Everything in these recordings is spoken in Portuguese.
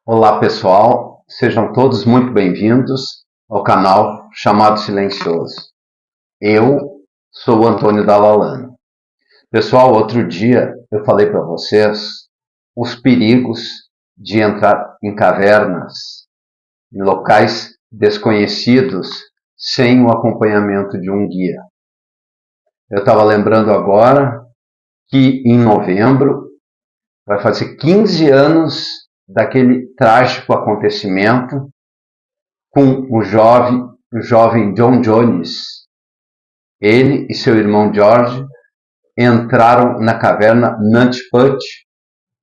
Olá pessoal, sejam todos muito bem-vindos ao canal chamado Silencioso. Eu sou o Antônio Dalalana. Pessoal, outro dia eu falei para vocês os perigos de entrar em cavernas, em locais desconhecidos, sem o acompanhamento de um guia. Eu estava lembrando agora que em novembro vai fazer 15 anos daquele trágico acontecimento com o jovem John Jones. Ele e seu irmão George entraram na caverna Nantucket,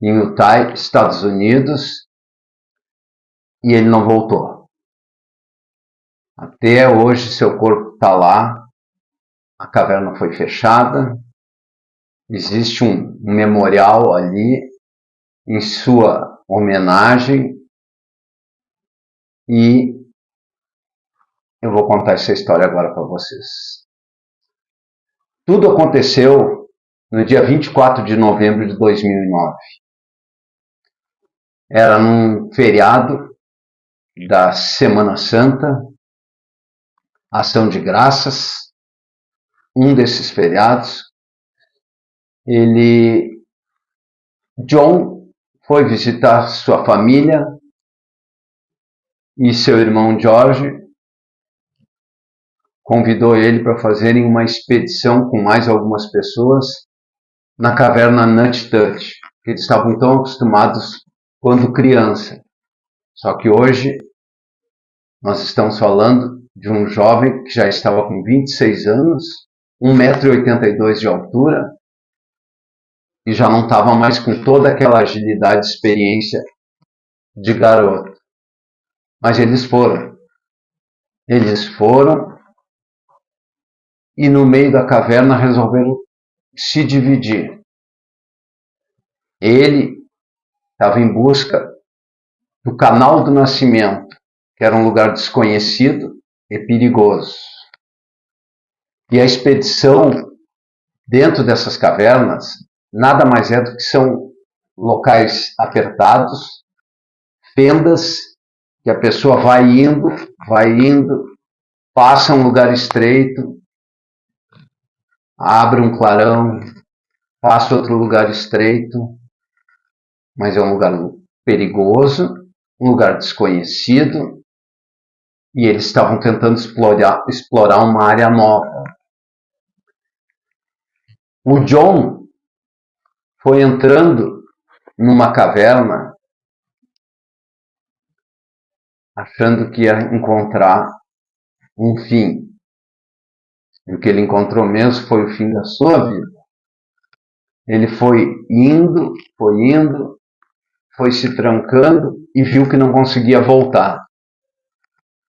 em Utah, Estados Unidos, e ele não voltou. Até hoje seu corpo está lá, a caverna foi fechada, existe um memorial ali em sua homenagem e eu vou contar essa história agora para vocês. Tudo aconteceu no dia 24 de novembro de 2009. Era num feriado da Semana Santa, Ação de Graças, um desses feriados. John foi visitar sua família e seu irmão George convidou ele para fazerem uma expedição com mais algumas pessoas na caverna Nantucket, que eles estavam tão acostumados quando criança. Só que hoje nós estamos falando de um jovem que já estava com 26 anos, 1,82 m de altura, e já não estava mais com toda aquela agilidade e experiência de garoto. Mas eles foram. Eles foram e no meio da caverna resolveram se dividir. Ele estava em busca do Canal do Nascimento, que era um lugar desconhecido e perigoso. E a expedição dentro dessas cavernas nada mais é do que são locais apertados, fendas, que a pessoa vai indo, passa um lugar estreito, abre um clarão, passa outro lugar estreito, mas é um lugar perigoso, um lugar desconhecido, e eles estavam tentando explorar uma área nova. O John foi entrando numa caverna achando que ia encontrar um fim. E o que ele encontrou mesmo foi o fim da sua vida. Ele foi indo, foi se trancando e viu que não conseguia voltar.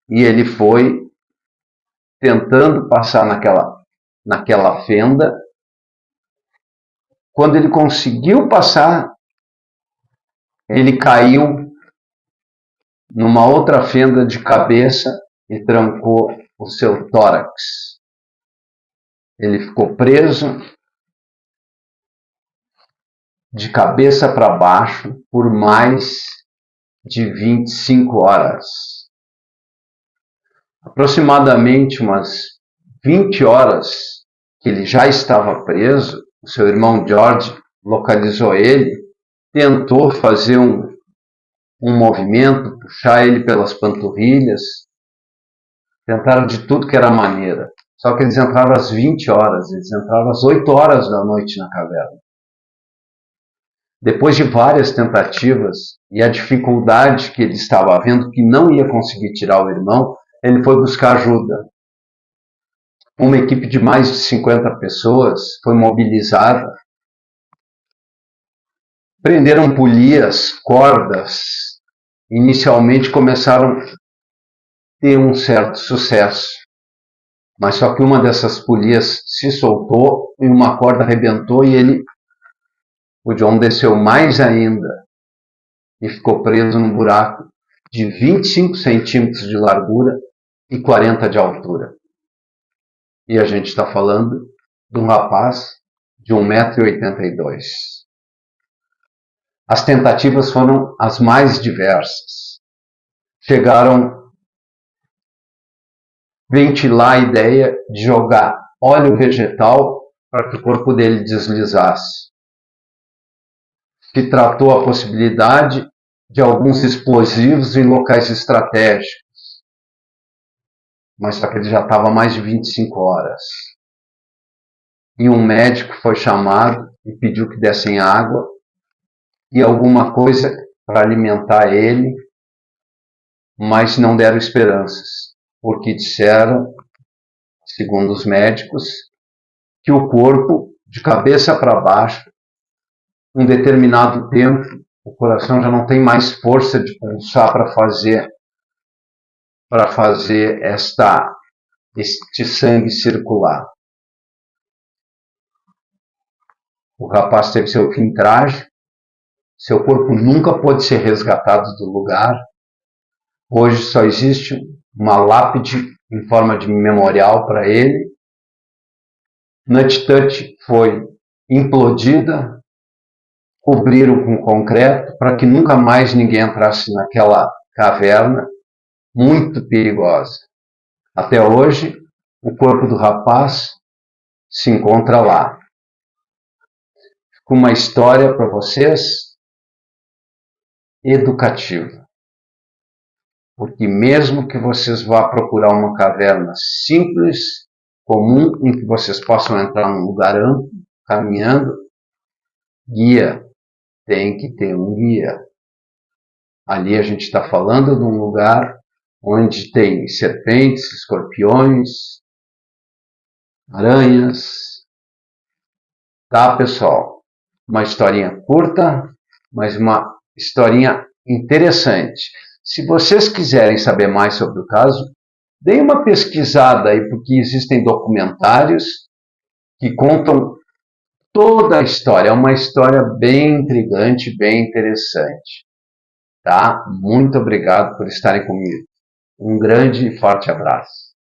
E ele foi tentando passar naquela fenda. Quando ele conseguiu passar, ele caiu numa outra fenda de cabeça e trancou o seu tórax. Ele ficou preso de cabeça para baixo por mais de 25 horas. Aproximadamente umas 20 horas que ele já estava preso, o seu irmão George localizou ele, tentou fazer um movimento, puxar ele pelas panturrilhas, tentaram de tudo que era maneira. Só que eles entraram às 20 horas, eles entraram às 8 horas da noite na caverna. Depois de várias tentativas e a dificuldade que ele estava vendo, que não ia conseguir tirar o irmão, ele foi buscar ajuda. Uma equipe de mais de 50 pessoas foi mobilizada. Prenderam polias, cordas. Inicialmente começaram a ter um certo sucesso. Mas só que uma dessas polias se soltou e uma corda arrebentou e o John desceu mais ainda e ficou preso num buraco de 25 centímetros de largura e 40 de altura. E a gente está falando de um rapaz de 1,82 m. As tentativas foram as mais diversas. Chegaram a ventilar a ideia de jogar óleo vegetal para que o corpo dele deslizasse. Se tratou a possibilidade de alguns explosivos em locais estratégicos, mas só que ele já estava há mais de 25 horas. E um médico foi chamado e pediu que dessem água e alguma coisa para alimentar ele, mas não deram esperanças, porque disseram, segundo os médicos, que o corpo, de cabeça para baixo, um determinado tempo, o coração já não tem mais força de pulsar para fazer este sangue circular. O rapaz teve seu fim trágico, seu corpo nunca pôde ser resgatado do lugar. Hoje só existe uma lápide em forma de memorial para ele. Nut Touch foi implodida, cobriram com concreto para que nunca mais ninguém entrasse naquela caverna muito perigosa. Até hoje, o corpo do rapaz se encontra lá. Com uma história para vocês educativa. Porque mesmo que vocês vá procurar uma caverna simples, comum, em que vocês possam entrar num lugar amplo, caminhando, guia, tem que ter um guia. Ali a gente está falando de um lugar onde tem serpentes, escorpiões, aranhas. Tá, pessoal? Uma historinha curta, mas uma historinha interessante. Se vocês quiserem saber mais sobre o caso, deem uma pesquisada aí, porque existem documentários que contam toda a história. É uma história bem intrigante, bem interessante. Tá? Muito obrigado por estarem comigo. Um grande e forte abraço.